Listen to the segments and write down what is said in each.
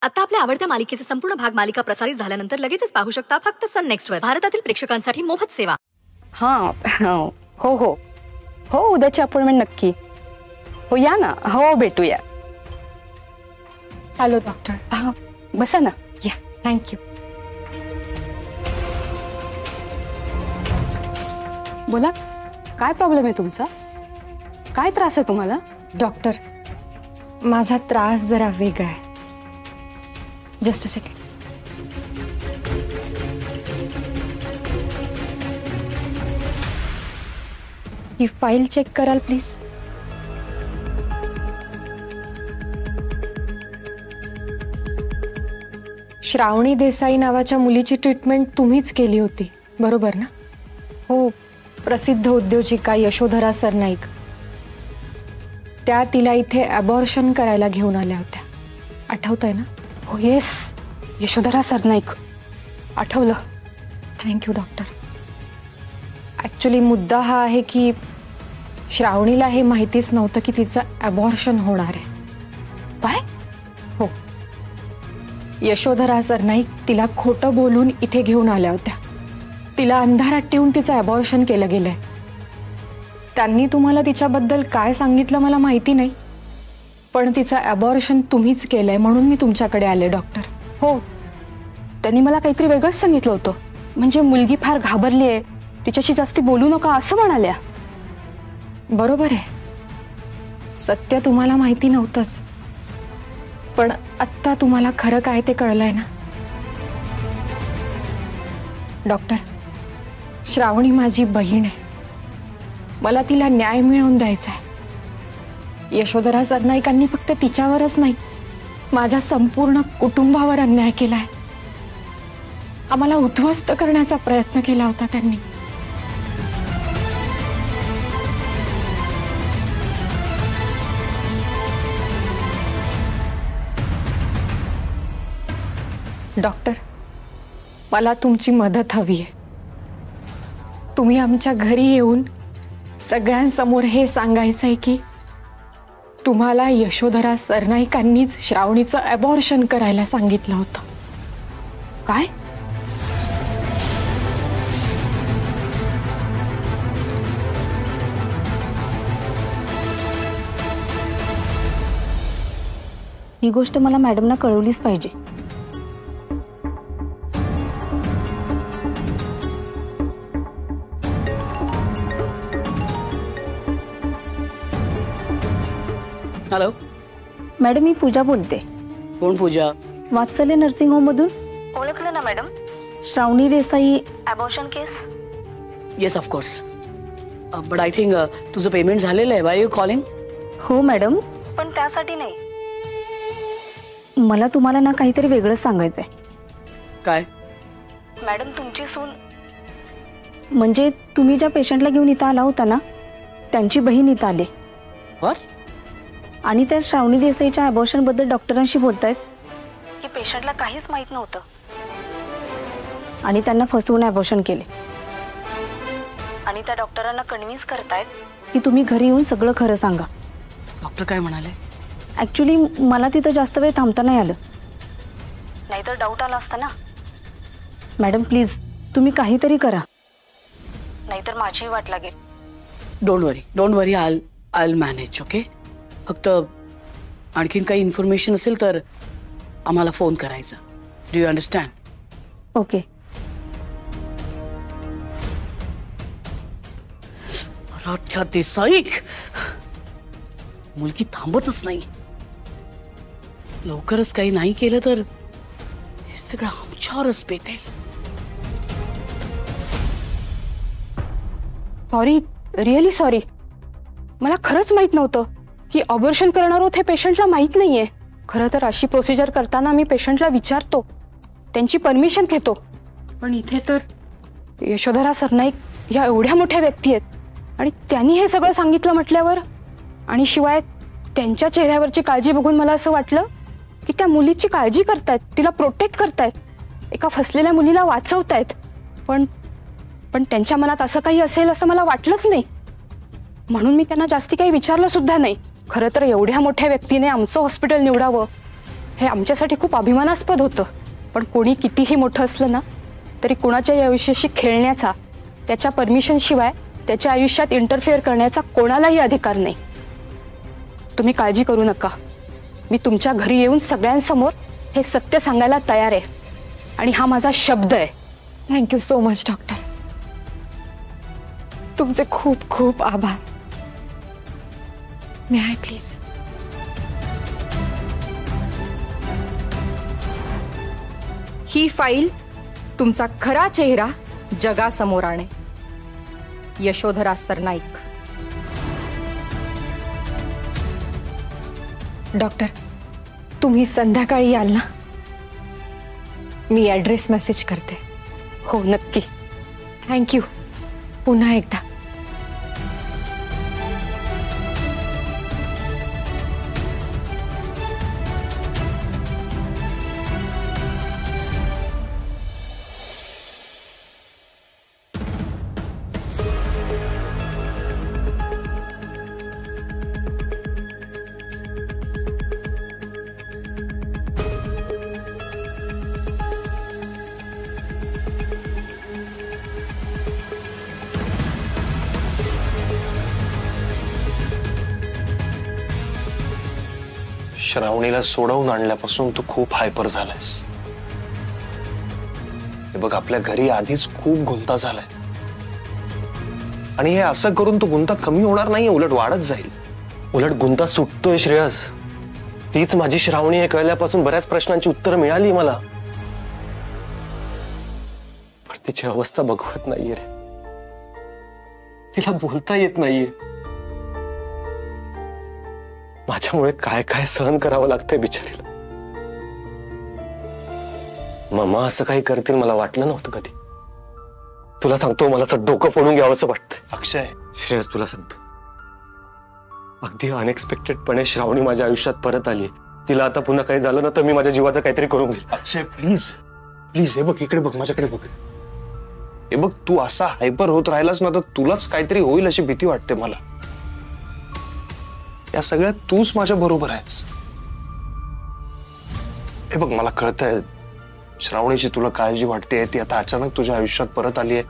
आता आपल्या आवडत्या मालिकेचे संपूर्ण भाग मालिका प्रसारित झाल्यानंतर लगेचच पाहू शकता फक्त सन नेक्स्ट वर. भारतातील प्रेक्षकांसाठी मोफत सेवा. हो हो हो, उद्याची अपॉइंटमेंट नक्की. हो या ना. हो भेटूया. Hello doctor. बसा ना. या. थँक्यू. बोला, काय प्रॉब्लेम आहे तुमचा? काय त्रास आहे तुम्हाला? डॉक्टर, माझा त्रास जरा वेगळा आहे. Just a second. ही फाईल चेक कराल प्लीज? श्रावणी देसाई नावाच्या मुलीची ट्रीटमेंट तुम्हीच केली होती, बरोबर ना? हो, प्रसिद्ध उद्योजिका यशोधरा सरनाईक. त्या तिला इथे अबॉर्शन करायला घेऊन आल्या होत्या, आठवतंय ना? हो येस, यशोधरा सरनाईक. आठवलं. Thank you doctor. ॲक्च्युली मुद्दा हा आहे की श्रावणीला हे माहितीच नव्हतं की तिचं अबॉर्शन होणार आहे. काय? हो, यशोधरा सरनाईक तिला खोटं बोलून इथे घेऊन आल्या होत्या. तिला अंधारात ठेवून तिचं अबॉर्शन केलं गेलंय. त्यांनी तुम्हाला तिच्याबद्दल काय सांगितलं मला माहिती नाही, पण तिचं अबॉर्शन तुम्हीच केलंय म्हणून मी तुमच्याकडे आले डॉक्टर. हो, त्यांनी मला काहीतरी वेगळंच सांगितलं होतं. म्हणजे मुलगी फार घाबरली आहे, तिच्याशी जास्ती बोलू नका असं म्हणाल्या. बरोबर आहे, सत्य तुम्हाला माहिती नव्हतंच, पण आत्ता तुम्हाला खरं काय ते कळलंय ना डॉक्टर. श्रावणी माझी बहीण आहे, मला तिला न्याय मिळवून द्यायचा आहे. यशोधरा सरनाईकांनी फक्त तिच्यावरच नाही, माझ्या संपूर्ण कुटुंबावर अन्याय केलाय. आम्हाला उद्ध्वस्त करण्याचा प्रयत्न केला होता त्यांनी. डॉक्टर, मला तुमची मदत हवी आहे. तुम्ही आमच्या घरी येऊन सगळ्यांसमोर हे सांगायचंय की तुम्हाला यशोधरा सरनाईकांनीच श्रावणीचं अबॉर्शन करायला सांगितलं होतं. काय? ही गोष्ट मला मॅडमना कळवलीच पाहिजे. हॅलो मॅडम, मी पूजा बोलते. कोण पूजा? वात्सल्य नर्सिंग होम मधून. ओळखलं ना madam? Shravani Desai abortion case. Yes of course, but I think तुझं पेमेंट झालेलं आहे. Y you calling? हो मॅडम, पण त्यासाठी नाही. मला तुम्हाला ना काहीतरी वेगळंच सांगायचंय. काय? मॅडम, तुमची सून, म्हणजे तुम्ही ज्या पेशंटला घेऊन इथं आला होता ना, त्यांची बहीण इथं आली. व्हॉट? आणि त्या श्रावणी देसाईच्या अबॉर्शन बद्दल डॉक्टरांशी बोलतायत की पेशंटला काहीच माहित नव्हतं आणि त्यांना फसवून अबॉर्शन केले. आणि त्या डॉक्टरांना कन्व्हिन्स करतायत की तुम्ही घरी येऊन सगळं खरं सांगा. डॉक्टर काय म्हणाले? ऍक्च्युली मला तिथं जास्त वेळ थांबता नाही आलं, नाहीतर डाऊट आला असता ना. मॅडम प्लीज, तुम्ही काहीतरी करा, नाहीतर माझी वाट लागेल. Don't worry, I manage. Okay, फक्त आणखीन काही इन्फॉर्मेशन असेल तर आम्हाला फोन करायचा. Do you understand? Okay. Aaradhya Desai, मुलगी थांबतच नाही. लवकरच काही नाही केलं तर हे सगळं आमच्यावरच बेतेल. Sorry, really sorry. मला खरंच माहित नव्हतं की ऑपरेशन करणार आहोत हे पेशंटला माहित नाहीये. खरं तर अशी प्रोसिजर करताना मी पेशंटला विचारतो, त्यांची परमिशन घेतो, पण इथे तर यशोधरा सरनाईक या एवढ्या मोठ्या व्यक्ती आहेत आणि त्यांनी हे सगळं सांगितलं म्हटल्यावर, आणि शिवाय त्यांच्या चेहऱ्यावरची काळजी बघून मला असं वाटलं की त्या मुलीची काळजी करतायत, तिला प्रोटेक्ट करतायत, एका फसलेल्या मुलीला वाचवतायत. पण त्यांच्या मनात असं काही असेल असं मला वाटलंच नाही, म्हणून मी त्यांना जास्ती काही विचारलं सुद्धा नाही. खरं तर एवढ्या मोठ्या व्यक्तीने आमचं हॉस्पिटल निवडावं हे आमच्यासाठी खूप अभिमानास्पद होतं. पण कोणी कितीही मोठं असलं ना तरी कुणाच्याही आयुष्याशी खेळण्याचा, त्याच्या परमिशन शिवाय त्याच्या आयुष्यात इंटरफेअर करण्याचा कोणालाही अधिकार नाही. तुम्ही काळजी करू नका. मी तुमच्या घरी येऊन सगळ्यांसमोर हे सत्य सांगायला तयार आहे आणि हा माझा शब्द आहे. Thank you so much doctor. तुमचे खूप खूप आभार. मे आय प्लीज? ही फाईल तुमचा खरा चेहरा जगासमोर आणे. यशोधरा सरनाईक. डॉक्टर, तुम्ही संध्याकाळी याल ना? मी ॲड्रेस मेसेज करते. हो नक्की. थँक्यू पुन्हा एकदा. श्रावणीला सोडवून आणल्यापासून तू खूप हायपर झालायस. हे बघ, आपल्या घरी आधीच खूप गुंता झालाय आणि हे असं करून तो गुंता कमी होणार नाही, उलट वाढत जाईल. उलट गुंता सुटतोय श्रेयस. तीच माझी श्रावणी हे कळल्यापासून बऱ्याच प्रश्नांची उत्तरं मिळाली मला. पण तिची अवस्था बघवत नाहीये रे. तिला बोलता येत नाहीये. माझ्यामुळे काय काय सहन करावं लागतंय बिचारीला. मम्मा असं काही करतील मला वाटलं नव्हतं कधी. तुला सांगतो, मला असं डोकं फोडून घ्यावं असं वाटतंय. अक्षय, श्रेयस तुला सांगतो, अगदी अनएक्सपेक्टेडपणे श्रावणी माझ्या आयुष्यात परत आली. तिला आता पुन्हा काही झालं ना तर मी माझ्या जीवाचं काहीतरी करून घेईल. अक्षय प्लीज प्लीज, हे बघ, इकडे बघ, माझ्याकडे बघ. हे बघ, तू असा हायपर होत राहिलास ना तर तुलाच काहीतरी होईल अशी भीती वाटते मला. या सगळ्यात तूच माझ्या बरोबर आहेस. हे बघ, मला कळतंय श्रावणीची तुला काळजी वाटते. ती आता अचानक तुझ्या आयुष्यात परत आली आहे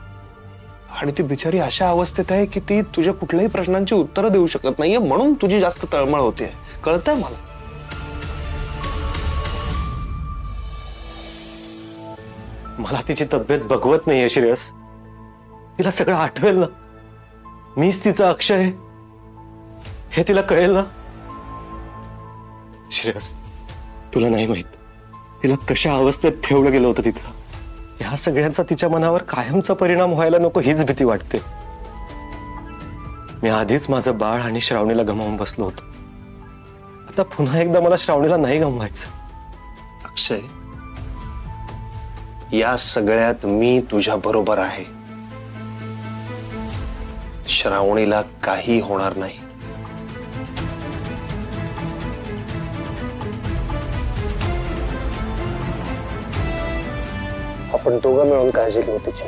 आणि ती बिचारी अशा अवस्थेत आहे की ती तुझ्या कुठल्याही प्रश्नांची उत्तरं देऊ शकत नाहीये, म्हणून तुझी जास्त तळमळ होते. कळतंय मला. मला तिची तब्येत बघवत नाहीये श्रेयस. तिला सगळं आठवेल ना. मीच तिचा अक्षय हे तिला कळेल ना. श्रेयस, तुला नाही माहित तिला कशा अवस्थेत ठेवलं गेलं होतं तिथं. ह्या सगळ्यांचा तिच्या मनावर कायमचा परिणाम व्हायला नको हीच भीती वाटते. मी आधीच माझं बाळ आणि श्रावणीला गमावून बसलो होतो. आता पुन्हा एकदा मला श्रावणीला नाही गमवायचं. अक्षय, या सगळ्यात मी तुझ्या बरोबर आहे. श्रावणीला काही होणार नाही. आपण दोघं मिळून काळजी घेऊ तिची.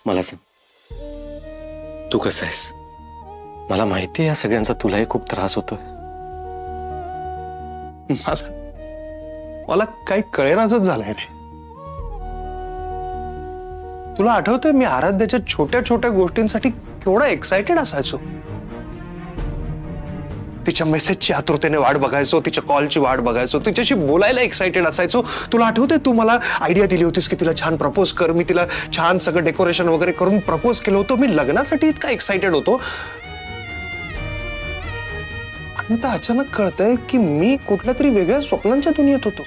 मला सांग, तू कसं आहेस? मला माहिती आहे या सगळ्यांचा तुलाही खूप त्रास होतोय. मला काही कळेनाच झालंय रे. तुला आठवतंय मी आराध्याच्या छोट्या छोट्या गोष्टींसाठी केवढा एक्साइटेड असायचो. तिच्या मेसेजची आतुरतेने वाट बघायचो, तिच्या कॉलची वाट बघायचो, तिच्याशी बोलायला एक्साइटेड असायचो. तुला आठवतंय तू मला आयडिया दिली होतीस की तिला छान प्रपोज कर. मी तिला छान सगळं डेकोरेशन वगैरे करून प्रपोज केलं होतं. मी लग्नासाठी इतका एक्साइटेड होतो. आणि आता अचानक कळतंय की मी कुठल्या तरी वेगळ्या स्वप्नांच्या दुनियेत होतो.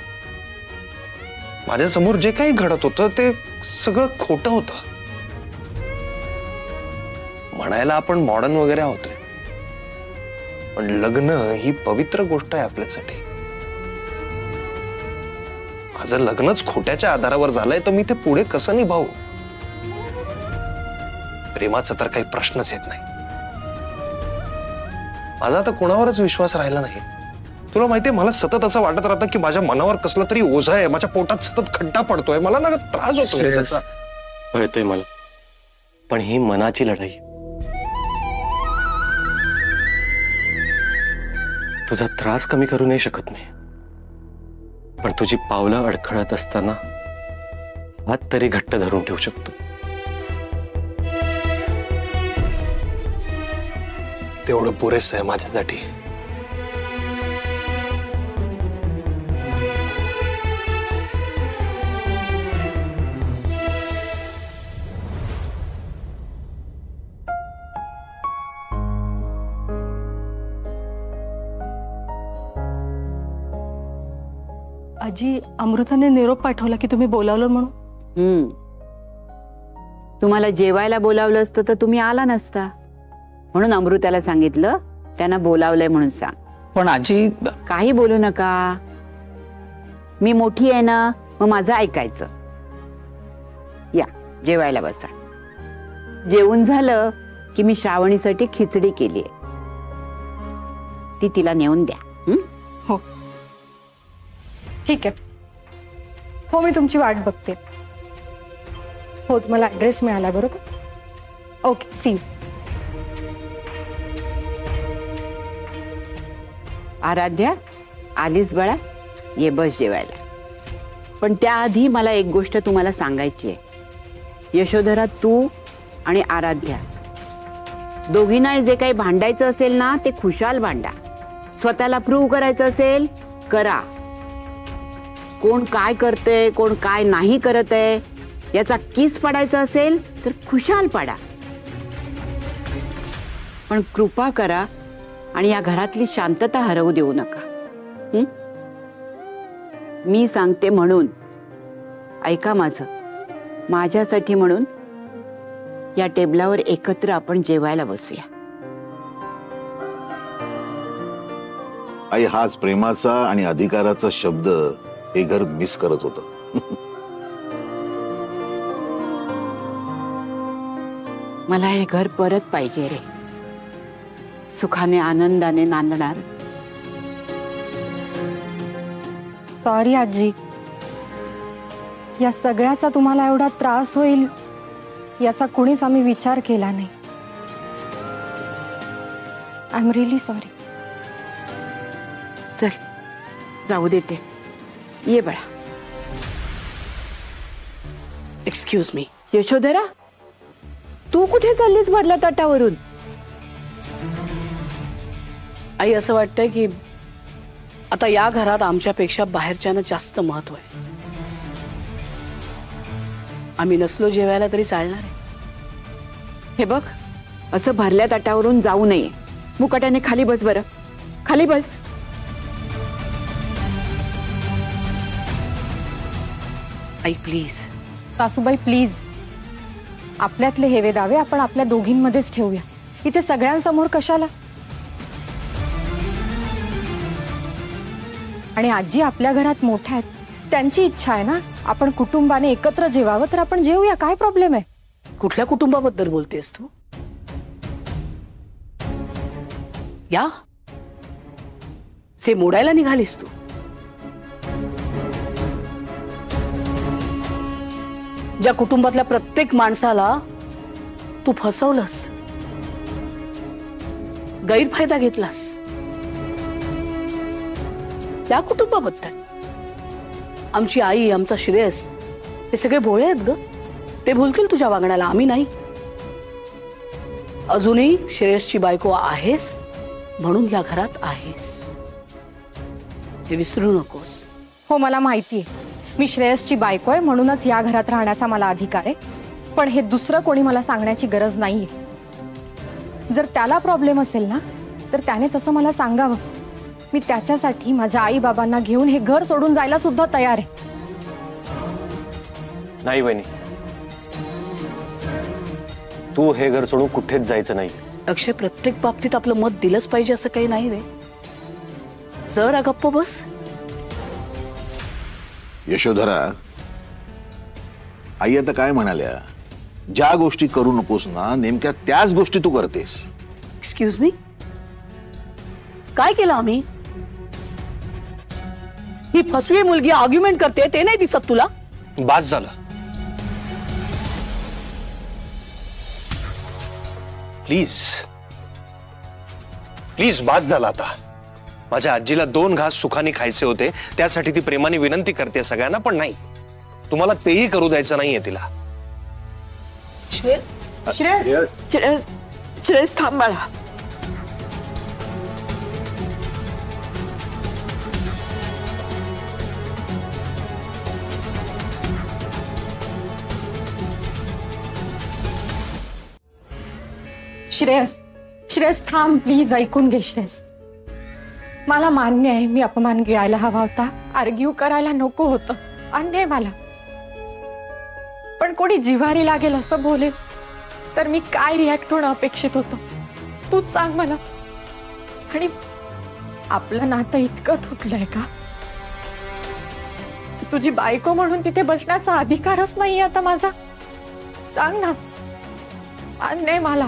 माझ्या समोर जे काही घडत होतं ते सगळं खोटं होतं. म्हणायला आपण मॉडर्न वगैरे आहोत रे, पण लग्न ही पवित्र गोष्ट आहे आपल्यासाठी. माझं लग्नच खोट्याच्या आधारावर झालंय तर मी ते पुढे कसं निभावू? प्रेमाचा तर काही प्रश्नच येत नाही. माझा आता कोणावरच विश्वास राहिला नाही. तुला माहितीये, मला सतत असं वाटत राहतं की माझ्या मनावर कसला तरी ओझा आहे. माझ्या पोटात सतत खड्डा पडतोय. मला ना त्रास होतोय त्याचा. कळतंय मला, पण ही मनाची लढाई. तुझा त्रास कमी करू नाही शकत मी, पण तुझी पावलं अडखळत असताना हात तरी घट्ट धरून ठेवू शकतो. तेवढं पुरेसं आहे माझ्यासाठी. आजी, अमृताने निरोप पाठवला की तुम्ही बोलावलं म्हणून. तुम्हाला जेवायला बोलावलं असतं तर तुम्ही आला नसता, म्हणून अमृताला सांगितलं त्यांना बोलावलंय म्हणून सांग. पण आजी, काही बोलू नका, मी मोठी आहे ना, मग माझं ऐकायचं. या जेवायला बसा. जेवून झालं की मी श्रावणीसाठी खिचडी केलीये, ती तिला नेऊन द्या. हो ठीक आहे. हो मी तुमची वाट बघते. हो तुम्हाला ऍड्रेस मिळाला बरोबर. Okay C you. आराध्या, आलीस बाळा, ये बस जेवायला. पण त्याआधी मला एक गोष्ट तुम्हाला सांगायची आहे. यशोधरा, तू आणि आराध्या दोघींना जे काही भांडायचं असेल ना, ते खुशाल भांडा. स्वतःला प्रूव्ह करायचं असेल करा. कोण काय करतंय, कोण काय नाही करत आहे याचा किस पडायचा असेल तर खुशाल पडा. पण कृपा करा आणि या घरातली शांतता हरवू देऊ नका. मी सांगते म्हणून ऐका माझं. माझ्यासाठी म्हणून या टेबलावर एकत्र आपण जेवायला बसूया. आई, हाच प्रेमाचा आणि अधिकाराचा शब्द हे घर मिस करत होतं. मला हे घर परत पाहिजे रे, सुखाने आनंदाने नांदणार. सॉरी आजी, या सगळ्याचा तुम्हाला एवढा त्रास होईल याचा कुणीच आम्ही विचार केला नाही. I am really sorry. चल जाऊ देते. ये बळा. Excuse me. यशोधरा, तू कुठे चाललीस भरल्या ताटावरून? आई, असं वाटतंय की आता या घरात आमच्यापेक्षा बाहेरच्यानं जास्त महत्व आहे. आम्ही नसलो जेवायला तरी चालणार आहे. हे बघ, असं भरल्या ताटावरून जाऊ नये. मुकाट्याने खाली बस बरं, खाली बस. आई प्लीज. सासूबाई प्लीज, आपल्यातले हेवे दावे आपण आपल्या दोघींमध्येच ठेवूया. इथे सगळ्यांसमोर कशाला? आणि आजी आपल्या घरात मोठ्या आहेत, त्यांची इच्छा आहे ना आपण कुटुंबाने एकत्र जेवावं, तर आपण जेवूया. काय प्रॉब्लेम आहे? कुठल्या कुटुंबाबद्दल बोलतेस तू? या जे मोडायला निघालीस तू. ज्या कुटुंबातल्या प्रत्येक माणसाला तू फसवलंस, गैरफायदा घेतलास, त्या कुटुंबाबद्दल. आमची आई, आमचा श्रेयस, हे सगळे भोळे आहेत ग. ते भुलतील तुझ्या वागण्याला, आम्ही नाही. अजूनही श्रेयसची बायको आहेस म्हणून या घरात आहेस, हे विसरू नकोस. हो मला माहितीये, मी श्रेयसची बायको आहे म्हणूनच या घरात राहण्याचा मला अधिकार आहे. पण हे दुसरं कोणी मला सांगण्याची गरज नाहीये. जर त्याला प्रॉब्लेम असेल ना तर त्याने तसं मला सांगावं. मी त्याच्यासाठी माझ्या आई बाबांना घेऊन हे घर सोडून जायला सुद्धा तयार आहे. नाही वहिनी, तू हे घर सोडून कुठेच जायचं नाही. अक्षय, प्रत्येक बाबतीत आपलं मत दिलंच पाहिजे असं काही नाही रे. जरा गप्प बस. यशोधरा, आई आता काय म्हणाल्या, ज्या गोष्टी करू नकोस ना नेमक्या त्याच गोष्टी तू करतेस. एक्सक्यूज मी, काय केलं आम्ही? ही फसवी मुलगी आर्ग्युमेंट करते ते नाही दिसत तुला? बास झालं. प्लीज प्लीज, बास झाला आता. माझ्या आजीला 2 घास सुखाने खायचे होते, त्यासाठी ती प्रेमाने विनंती करते सगळ्यांना, पण नाही, तुम्हाला तेही करू द्यायचं नाहीये तिला. श्रेयस थांब बाळा. श्रेयस थांब प्लीज, ऐकून घे श्रेयस. मला मान्य आहे मी अपमान गिळायला हवा होता, आर्ग्यू करायला नको होतं, मान्य आहे मला. पण कोणी जिव्हारी लागेल असं बोलेल तर मी काय रिॲक्ट होणं अपेक्षित होतं तूच सांग मला. आणि आपलं नातं इतकं तुटलंय का? तुझी बायको म्हणून तिथे बसण्याचा अधिकारच नाही आता माझा. सांग ना, मान्य आहे मला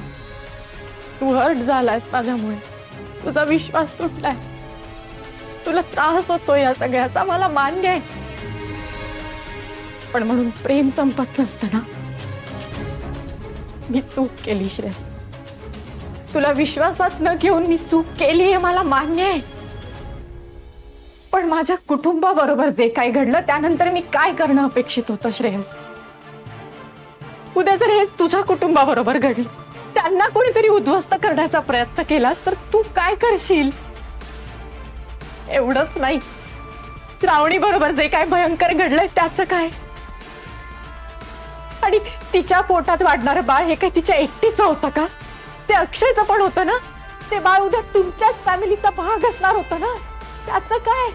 तू हर्ट झालायस माझ्यामुळे, तुझा विश्वास तुटलाय, तुला त्रास होतो या सगळ्याचा, मला मान्य आहे. पण म्हणून प्रेम संपत नसतं ना. मी चूक केली श्रेयस, तुला विश्वासात न घेऊन मी चूक केली आहे, मला मान्य आहे. पण माझ्या कुटुंबाबरोबर जे काही घडलं त्यानंतर मी काय करणं अपेक्षित होतं श्रेयस? उद्या जर हे तुझ्या कुटुंबाबरोबर घडलं, त्यांना कोणीतरी उद्ध्वस्त करण्याचा प्रयत्न केलास तर तू काय करशील? एवढंच नाही, श्रावणी बरोबर जे काय भयंकर घडलंय त्याचं काय? आणि तिच्या पोटात वाढणारं बाळ हे काय तिच्या एकटीचं होतं का? ते अक्षयचं पण होतं ना. ते बाळ उद्या तुमच्याच फॅमिलीचा भाग असणार होतं ना, त्याचं काय?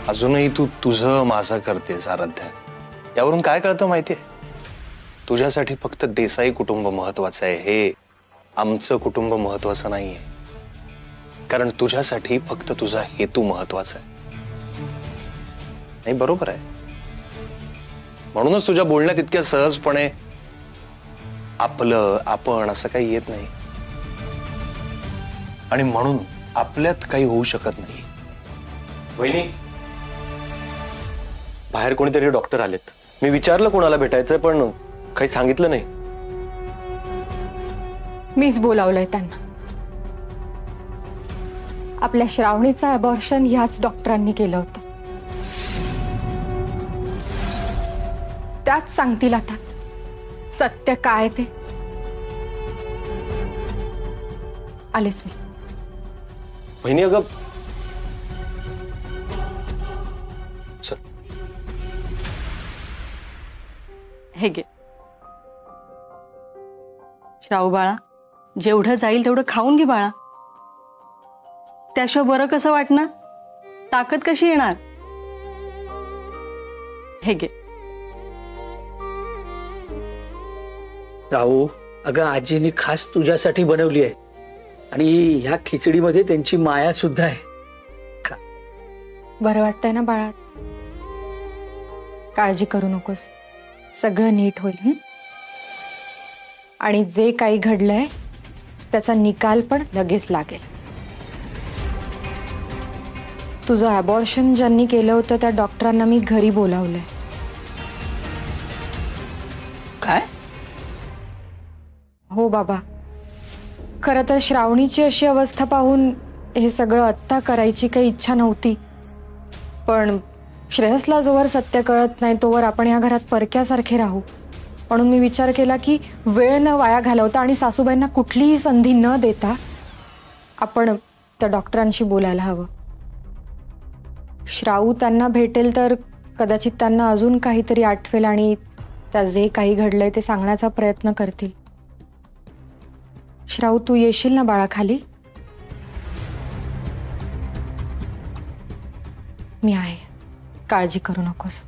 अजूनही तू तुझं माझं करतेस आराध्या. यावरून काय कळतं माहितीये? तुझ्यासाठी फक्त देसाई कुटुंब महत्वाचं आहे, हे आमचं कुटुंब महत्वाचं नाहीये. कारण तुझ्यासाठी फक्त तुझा हेतू महत्वाचा आहे. नाही, बरोबर आहे. म्हणूनच तुझ्या बोलण्यात इतक्या सहजपणे आपलं आपण असं काही येत नाही. आणि म्हणून आपल्यात काही होऊ शकत नाही. वहिनी, बाहेर कोणीतरी डॉक्टर आलेत. मी विचारलं कोणाला भेटायचंय पण काही सांगितलं नाही. मीच बोलावलंय त्यांना. आपल्या श्रावणीचं अबॉर्शन ह्याच डॉक्टरांनी केलं होतं. त्याच सांगतील आता सत्य काय ते. आलेच मी. वहिनी, अगं चल. हे घे. श्राव बाळा, जेवढं जाईल तेवढं खाऊन घे बाळा. त्याशिवाय बरं कसं वाटणार, ताकद कशी येणार? हे घे. राहू, अगं आजीने खास तुझ्यासाठी बनवली आहे आणि ह्या खिचडीमध्ये त्यांची माया सुद्धा आहे. बरं वाटतंय ना बाळा? काळजी करू नकोस, सगळं नीट होईल. आणि जे काही घडलंय त्याचा निकाल पण लगेच लागेल. तुझं अबॉर्शन ज्यांनी केलं होतं त्या डॉक्टरांना मी घरी बोलावलंय. काय? हो बाबा, खरं तर श्रावणीची अशी अवस्था पाहून हे सगळं आत्ता करायची काही इच्छा नव्हती. पण श्रेयसला जोवर सत्य कळत नाही तोवर आपण या घरात परक्यासारखे राहू, म्हणून मी विचार केला की वेळ न वाया घालवता आणि सासूबाईंना कुठलीही संधी न देता आपण त्या डॉक्टरांशी बोलायला हवं. श्रावू त्यांना भेटेल तर कदाचित त्यांना अजून काहीतरी आठवेल आणि त्या जे काही घडलंय ते सांगण्याचा प्रयत्न करतील. श्रावू, तू येशील ना बाळा खाली? मी आहे, काळजी करू नकोस.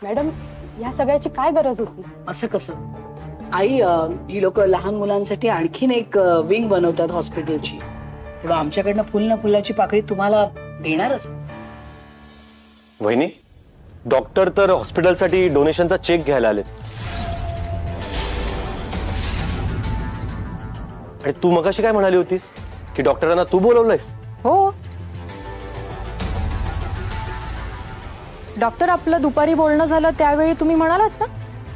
मॅडम, या सगळ्याची काय गरज होती? असं कसं आई, ही लोक लहान मुलांसाठी आणखीन एक विंग बनवतात हॉस्पिटलची, तेव्हा आमच्याकडनं फुल ना फुलाची पाकळी तुम्हाला देणारच. वहिनी, डॉक्टर तर हॉस्पिटलसाठी डोनेशनचा चेक घ्यायला आले. आणि तू मगाशी काय म्हणाली होतीस की डॉक्टरांना तू बोलवलंयस? हो, डॉक्टर आपलं दुपारी बोलणं झालं त्यावेळी तुम्ही म्हणालात ना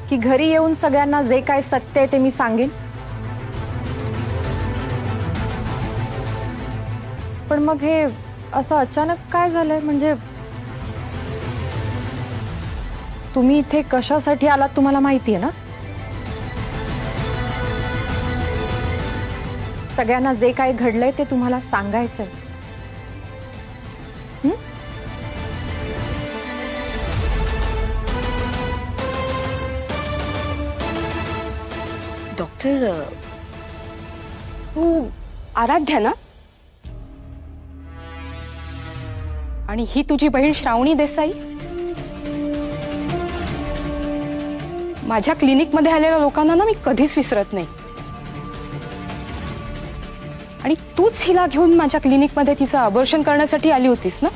की घरी येऊन सगळ्यांना जे काय सत्य आहे ते मी सांगेन. पण मग हे असं अचानक काय झालंय? म्हणजे तुम्ही इथे कशासाठी आलात तुम्हाला माहिती आहे ना? सगळ्यांना जे काय घडलंय ते तुम्हाला सांगायचंय. डॉक्टर, तू आराध्या ना? आणि ही तुझी बहीण श्रावणी देसाई? माझ्या क्लिनिकमध्ये आलेल्या लोकांना ना मी कधीच विसरत नाही. आणि तूच हिला घेऊन माझ्या क्लिनिकमध्ये तिचं अबॉर्शन करण्यासाठी आली होतीस ना?